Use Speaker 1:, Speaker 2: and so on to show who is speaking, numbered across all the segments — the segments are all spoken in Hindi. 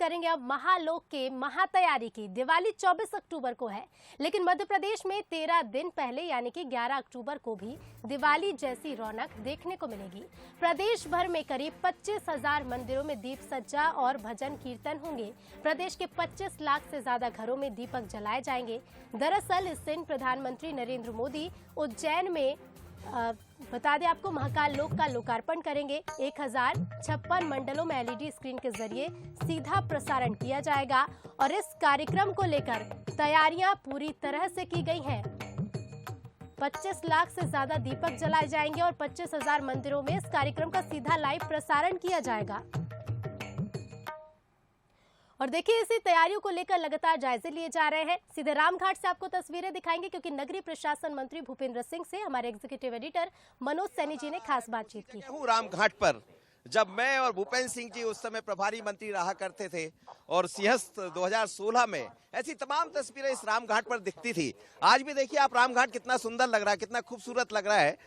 Speaker 1: करेंगे अब महालोक के महातैयारी की। दिवाली 24 अक्टूबर को है, लेकिन मध्य प्रदेश में 13 दिन पहले यानी कि 11 अक्टूबर को भी दिवाली जैसी रौनक देखने को मिलेगी। प्रदेश भर में करीब 25,000 मंदिरों में दीप सज्जा और भजन कीर्तन होंगे। प्रदेश के 25 लाख से ज्यादा घरों में दीपक जलाए जाएंगे। दरअसल इस दिन प्रधानमंत्री नरेंद्र मोदी उज्जैन में बता दें आपको महाकाल लोक का लोकार्पण करेंगे। 1056 मंडलों में एलईडी स्क्रीन के जरिए सीधा प्रसारण किया जाएगा और इस कार्यक्रम को लेकर तैयारियां पूरी तरह से की गई हैं। 25 लाख से ज्यादा दीपक जलाए जाएंगे और 25,000 मंदिरों में इस कार्यक्रम का सीधा लाइव प्रसारण किया जाएगा। और देखिए, इसी तैयारियों को लेकर लगातार जायजे लिए जा रहे हैं। सीधे रामघाट से आपको तस्वीरें दिखाएंगे, क्योंकि नगरीय प्रशासन मंत्री भूपेंद्र सिंह से हमारे एग्जीक्यूटिव एडिटर मनोज सैनी जी ने खास बातचीत की।
Speaker 2: रामघाट पर जब मैं और भूपेंद्र सिंह जी उस समय प्रभारी मंत्री रहा करते थे और सिंहस्थ 2016 में ऐसी तमाम तस्वीरें इस रामघाट पर दिखती थी। आज भी देखिए आप रामघाट कितना सुंदर लग रहा है, कितना खूबसूरत लग रहा है।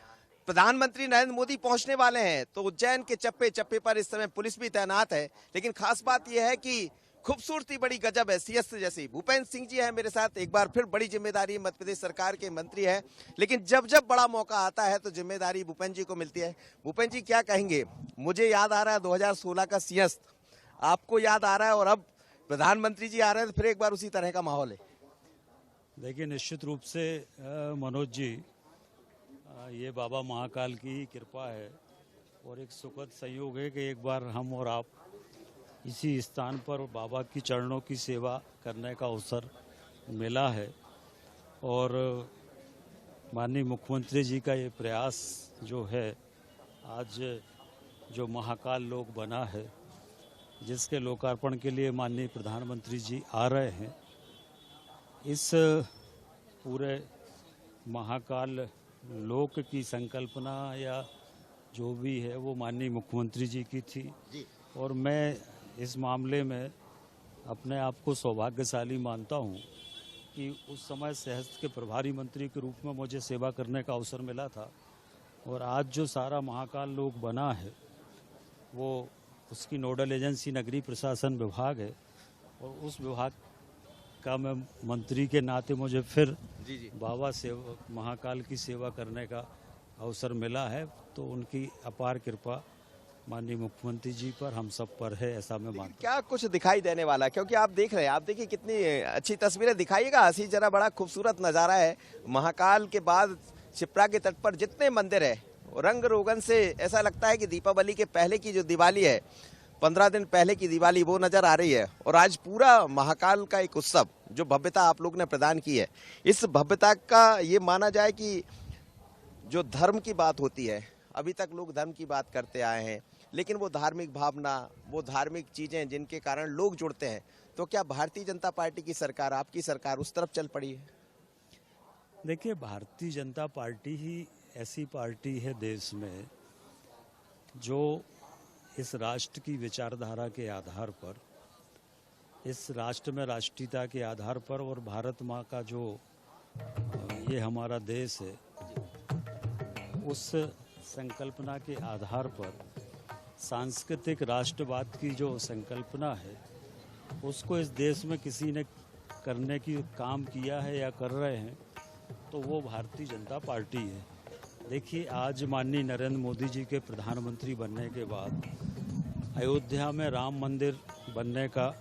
Speaker 2: प्रधानमंत्री नरेंद्र मोदी पहुंचने वाले हैं तो उज्जैन के चप्पे चप्पे पर इस समय पुलिस भी तैनात है। लेकिन खास बात यह है कि खूबसूरती बड़ी गजब है, सिंहस्थ जैसी। भूपेंद्र सिंह जी है मेरे साथ, एक बार फिर बड़ी जिम्मेदारी, मध्य प्रदेश सरकार के मंत्री है, लेकिन जब जब बड़ा मौका आता है तो जिम्मेदारी भूपेंद्र जी को मिलती है। भूपेंद्र जी क्या कहेंगे? मुझे याद आ रहा है 2016 का सिंहस्थ, आपको याद आ रहा है और अब प्रधानमंत्री जी आ रहे हैं तो फिर एक बार उसी तरह का माहौल है।
Speaker 3: देखिए, निश्चित रूप से मनोज जी, ये बाबा महाकाल की कृपा है और एक सुखद संयोग है कि एक बार हम और आप इसी स्थान पर बाबा की चरणों की सेवा करने का अवसर मिला है। और माननीय मुख्यमंत्री जी का ये प्रयास जो है, आज जो महाकाल लोक बना है, जिसके लोकार्पण के लिए माननीय प्रधानमंत्री जी आ रहे हैं, इस पूरे महाकाल लोक की संकल्पना या जो भी है वो माननीय मुख्यमंत्री जी की थी। और मैं इस मामले में अपने आप को सौभाग्यशाली मानता हूं कि उस समय सिंहस्थ के प्रभारी मंत्री के रूप में मुझे सेवा करने का अवसर मिला था। और आज जो सारा महाकाल लोक बना है वो उसकी नोडल एजेंसी नगरीय प्रशासन विभाग है और उस विभाग का मैं मंत्री के नाते मुझे फिर बाबा सेवा महाकाल की सेवा करने का अवसर मिला है। तो उनकी अपार कृपा माननीय मुख्यमंत्री जी पर, हम सब पर है, ऐसा मैं मानता हूं।
Speaker 2: क्या कुछ दिखाई देने वाला, क्योंकि आप देख रहे हैं, आप देखिए कितनी अच्छी तस्वीरें दिखाइएगा। हंसी जरा, बड़ा खूबसूरत नजारा है। महाकाल के बाद शिप्रा के तट पर जितने मंदिर है रंग रोगन से ऐसा लगता है कि दीपावली के पहले की जो दिवाली है, 15 दिन पहले की दिवाली, वो नजर आ रही है। और आज पूरा महाकाल का एक उत्सव, जो भव्यता आप लोग ने प्रदान की है, इस भव्यता का ये माना जाए कि जो धर्म की बात होती है, अभी तक लोग धर्म की बात करते आए हैं, लेकिन वो धार्मिक भावना, वो धार्मिक चीजें जिनके कारण लोग जुड़ते हैं, तो क्या भारतीय जनता पार्टी की सरकार, आपकी सरकार उस तरफ चल पड़ी है?
Speaker 3: देखिए, भारतीय जनता पार्टी ही ऐसी पार्टी है देश में जो इस राष्ट्र की विचारधारा के आधार पर, इस राष्ट्र में राष्ट्रीयता के आधार पर और भारत माँ का जो ये हमारा देश है, उस संकल्पना के आधार पर सांस्कृतिक राष्ट्रवाद की जो संकल्पना है, उसको इस देश में किसी ने करने की काम किया है या कर रहे हैं, तो वो भारतीय जनता पार्टी है। देखिए, आज माननीय नरेंद्र मोदी जी के प्रधानमंत्री बनने के बाद अयोध्या में राम मंदिर बनने का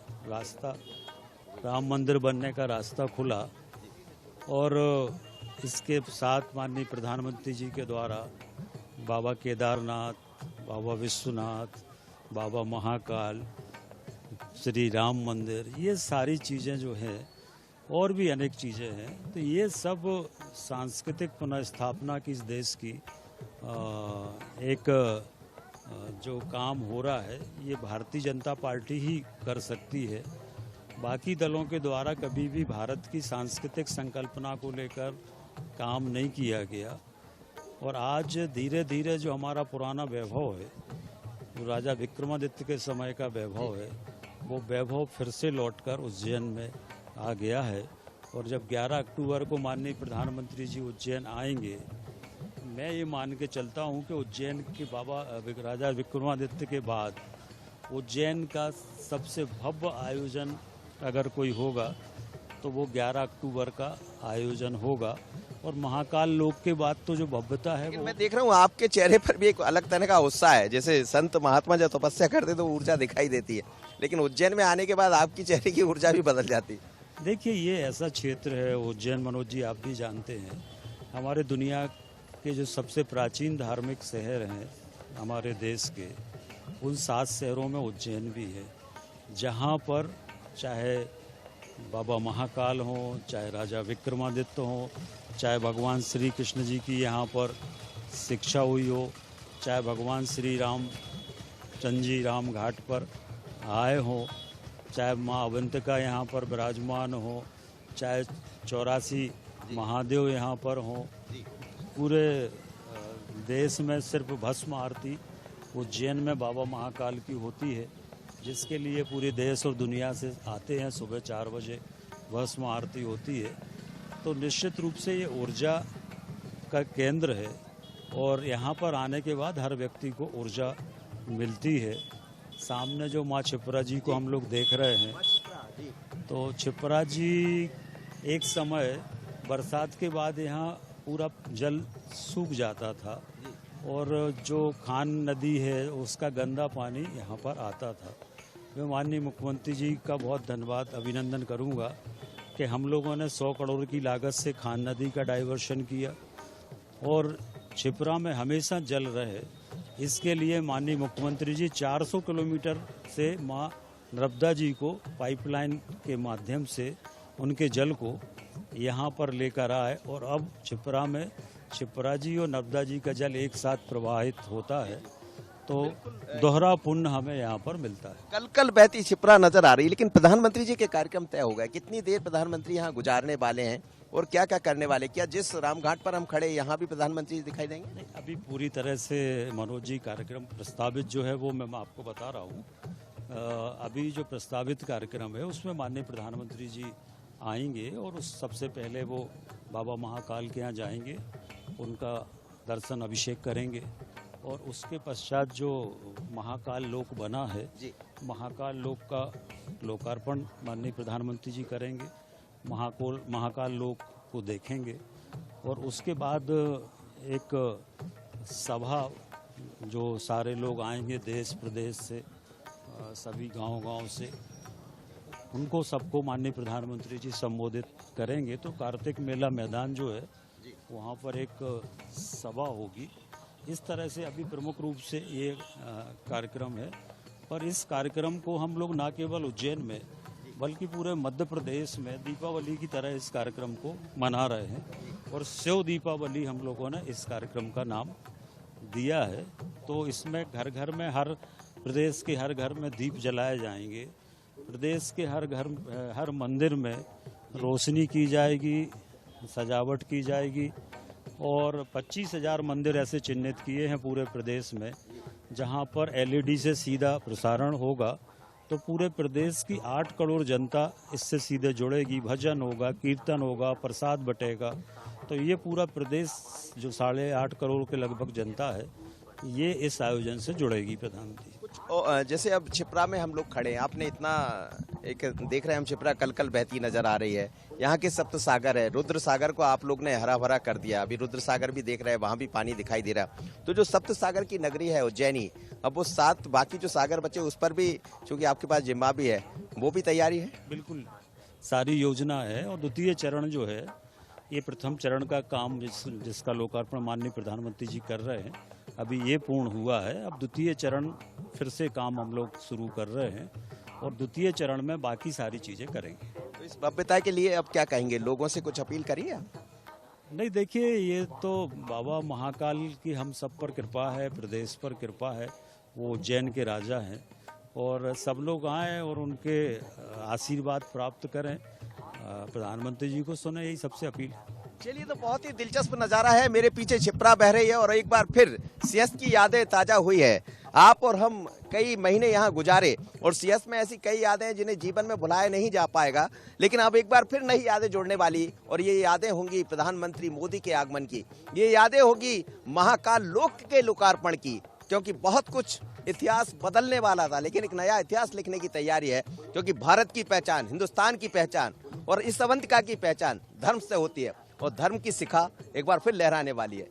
Speaker 3: रास्ता खुला और इसके साथ माननीय प्रधानमंत्री जी के द्वारा बाबा केदारनाथ, बाबा विश्वनाथ, बाबा महाकाल, श्री राम मंदिर, ये सारी चीज़ें जो हैं और भी अनेक चीज़ें हैं, तो ये सब सांस्कृतिक पुनर्स्थापना की इस देश की एक जो काम हो रहा है, ये भारतीय जनता पार्टी ही कर सकती है। बाकी दलों के द्वारा कभी भी भारत की सांस्कृतिक संकल्पना को लेकर काम नहीं किया गया। और आज धीरे धीरे जो हमारा पुराना वैभव है, जो राजा विक्रमादित्य के समय का वैभव है, वो वैभव फिर से लौटकर उज्जैन में आ गया है। और जब 11 अक्टूबर को माननीय प्रधानमंत्री जी उज्जैन आएंगे, मैं ये मान के चलता हूँ कि उज्जैन के बाबा राजा विक्रमादित्य के बाद उज्जैन का सबसे भव्य आयोजन अगर कोई होगा तो वो 11 अक्टूबर का आयोजन होगा। और महाकाल लोक के बाद तो जो भव्यता है
Speaker 2: लेकिन
Speaker 3: वो
Speaker 2: मैं देख रहा हूँ आपके चेहरे पर भी एक अलग तरह का उत्साह है। जैसे संत महात्मा जब तपस्या करते तो ऊर्जा दिखाई देती है, लेकिन उज्जैन में आने के बाद आपकी चेहरे की ऊर्जा भी बदल जाती है।
Speaker 3: देखिए, ये ऐसा क्षेत्र है उज्जैन, मनोज जी आप भी जानते हैं, हमारे दुनिया के जो सबसे प्राचीन धार्मिक शहर हैं हमारे देश के, उन 7 शहरों में उज्जैन भी है, जहाँ पर चाहे बाबा महाकाल हो, चाहे राजा विक्रमादित्य हो, चाहे भगवान श्री कृष्ण जी की यहाँ पर शिक्षा हुई हो, चाहे भगवान श्री राम चंद्र जी राम घाट पर आए हो, चाहे माँ अवंतिका यहाँ पर विराजमान हो, चाहे 84 महादेव यहाँ पर हो। पूरे देश में सिर्फ भस्म आरती उज्जैन में बाबा महाकाल की होती है, जिसके लिए पूरे देश और दुनिया से आते हैं। सुबह 4 बजे भस्म आरती होती है। तो निश्चित रूप से ये ऊर्जा का केंद्र है और यहाँ पर आने के बाद हर व्यक्ति को ऊर्जा मिलती है। सामने जो माँ छिपरा जी को हम लोग देख रहे हैं, तो छिपरा जी एक समय बरसात के बाद यहाँ पूरा जल सूख जाता था और जो खान नदी है उसका गंदा पानी यहाँ पर आता था। मैं माननीय मुख्यमंत्री जी का बहुत धन्यवाद अभिनंदन करूँगा कि हम लोगों ने 100 करोड़ की लागत से खान नदी का डाइवर्शन किया और छिपरा में हमेशा जल रहे, इसके लिए माननीय मुख्यमंत्री जी 400 किलोमीटर से माँ नर्मदा जी को पाइपलाइन के माध्यम से उनके जल को यहाँ पर लेकर आए और अब छिपरा में छिपरा जी और नर्मदा जी का जल एक साथ प्रवाहित होता है, तो दोहरा पुण्य हमें यहाँ पर मिलता है।
Speaker 2: कल कल बहती छिपरा नजर आ रही है, लेकिन प्रधानमंत्री जी के कार्यक्रम तय हो गए। कितनी देर प्रधानमंत्री यहाँ गुजारने वाले हैं और क्या क्या करने वाले? क्या जिस रामघाट पर हम खड़े यहाँ भी प्रधानमंत्री दिखाई देंगे?
Speaker 3: नहीं, अभी पूरी तरह से मनोज जी कार्यक्रम प्रस्तावित जो है वो मैं आपको बता रहा हूँ। अभी जो प्रस्तावित कार्यक्रम है उसमें माननीय प्रधानमंत्री जी आएंगे और उस सबसे पहले वो बाबा महाकाल के यहाँ जाएंगे, उनका दर्शन अभिषेक करेंगे और उसके पश्चात जो महाकाल लोक बना है, महाकाल लोक का लोकार्पण माननीय प्रधानमंत्री जी करेंगे, महाकाल लोक को देखेंगे और उसके बाद एक सभा जो सारे लोग आएंगे देश प्रदेश से, सभी गांव से, उनको सबको माननीय प्रधानमंत्री जी संबोधित करेंगे। तो कार्तिक मेला मैदान जो है वहाँ पर एक सभा होगी। इस तरह से अभी प्रमुख रूप से ये कार्यक्रम है, पर इस कार्यक्रम को हम लोग न केवल उज्जैन में बल्कि पूरे मध्य प्रदेश में दीपावली की तरह इस कार्यक्रम को मना रहे हैं और शिव दीपावली हम लोगों ने इस कार्यक्रम का नाम दिया है। तो इसमें घर घर में, हर प्रदेश के हर घर में दीप जलाए जाएंगे, प्रदेश के हर मंदिर में रोशनी की जाएगी, सजावट की जाएगी और 25,000 मंदिर ऐसे चिन्हित किए हैं पूरे प्रदेश में जहां पर LED से सीधा प्रसारण होगा। तो पूरे प्रदेश की 8 करोड़ जनता इससे सीधे जुड़ेगी, भजन होगा, कीर्तन होगा, प्रसाद बटेगा। तो ये पूरा प्रदेश जो 8.5 करोड़ के लगभग जनता है, ये इस आयोजन से जुड़ेगी। प्रधानमंत्री
Speaker 2: जैसे अब छिपरा में हम लोग खड़े हैं, आपने इतना एक देख रहे हैं हम, छिपरा कल कल बहती नजर आ रही है। यहाँ के सप्त सागर है, रुद्र सागर को आप लोग ने हरा भरा कर दिया, अभी रुद्र सागर भी देख रहे हैं, वहाँ भी पानी दिखाई दे रहा। तो जो सप्त सागर की नगरी है उज्जैनी, अब वो 7 बाकी जो सागर बचे उस पर भी चूंकि आपके पास जिम्मा भी है, वो भी तैयारी है?
Speaker 3: बिल्कुल सारी योजना है और द्वितीय चरण जो है, ये प्रथम चरण का काम जिसका लोकार्पण माननीय प्रधानमंत्री जी कर रहे हैं, अभी ये पूर्ण हुआ है। अब द्वितीय चरण फिर से काम हम लोग शुरू कर रहे हैं और द्वितीय चरण में बाकी सारी चीजें करेंगे।
Speaker 2: तो इस भव्यता के लिए अब क्या कहेंगे, लोगों से कुछ अपील करिए आप?
Speaker 3: नहीं, देखिए, ये तो बाबा महाकाल की हम सब पर कृपा है, प्रदेश पर कृपा है, वो उज्जैन के राजा हैं और सब लोग आएँ और उनके आशीर्वाद प्राप्त करें, प्रधानमंत्री जी को सुने, यही सबसे अपील है।
Speaker 2: चलिए, तो बहुत ही दिलचस्प नजारा है। मेरे पीछे छिपरा बह रही है और एक बार फिर सिंहस्थ की यादें ताजा हुई है। आप और हम कई महीने यहाँ गुजारे और सिंहस्थ में ऐसी कई यादें हैं जिन्हें जीवन में भुलाया नहीं जा पाएगा, लेकिन अब एक बार फिर नई यादें जुड़ने वाली और ये यादें होंगी प्रधानमंत्री मोदी के आगमन की, ये यादें होगी महाकाल लोक के लोकार्पण की क्योंकि बहुत कुछ इतिहास बदलने वाला था, लेकिन एक नया इतिहास लिखने की तैयारी है, क्योंकि भारत की पहचान, हिंदुस्तान की पहचान और इस अवंतिका की पहचान धर्म से होती है और धर्म की शिखा एक बार फिर लहराने वाली है।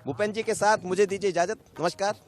Speaker 2: भूपेंद्र जी के साथ मुझे दीजिए इजाजत। नमस्कार।